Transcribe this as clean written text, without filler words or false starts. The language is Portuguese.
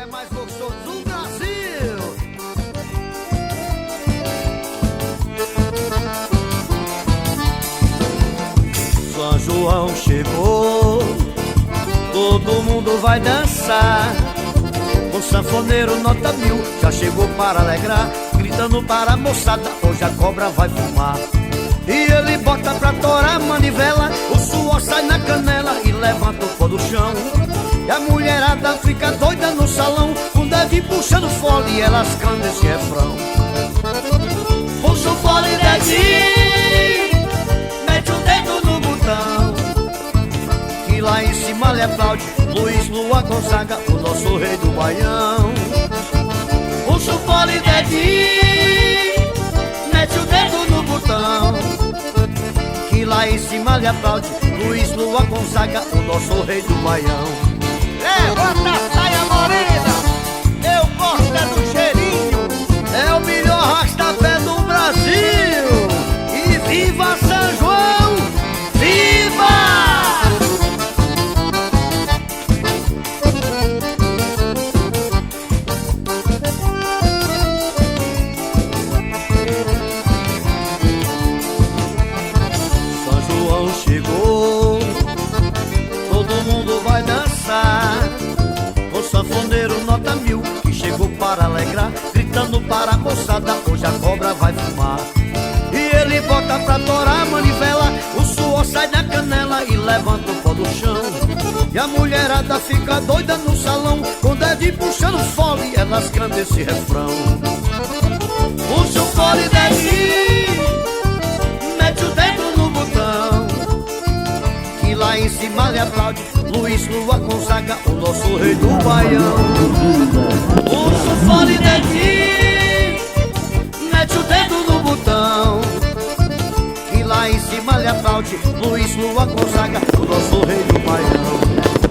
é mais gostoso do Brasil. São João chegou, todo mundo vai dançar. O sanfoneiro nota 1000 já chegou para alegrar, gritando para a moçada, hoje a cobra vai fumar. E ele bota pra torar a manivela, o suor sai na canela e levanta o pó do chão. E a mulherada fica doida no salão, com o Devi puxando fole e elas cantam esse refrão. Puxa o fole, Devi, mete o dedo no botão, que lá em cima lhe aplaude Luiz Lua Gonzaga, o nosso rei do Baião. Puxa o fole, Devi, mete o dedo no botão, que lá em cima lhe aplaude Luiz Lua Gonzaga, o nosso rei do Baião. Levanta a saia morena, eu gosto é do cheirinho, é o melhor rastapé do Brasil. E viva São João, viva! São João chegou, todo mundo vai dançar. O sanfoneiro nota 1000 que chegou para alegrar, gritando para a moçada, hoje a cobra vai fumar. E ele bota pra torar a manivela, o suor sai da canela e levanta o pó do chão. E a mulherada fica doida no salão, com o dedinho puxando fole, elas cantam esse refrão. Puxa o fole, Devi, mete o dedo no botão, que lá em cima lhe aplaude Luiz Lua Gonzaga, o nosso rei do Baião. Puxa o fole, Devi, mete o dedo no botão, que lá em cima lhe aplaude Luiz Lua Gonzaga, o nosso rei do Baião.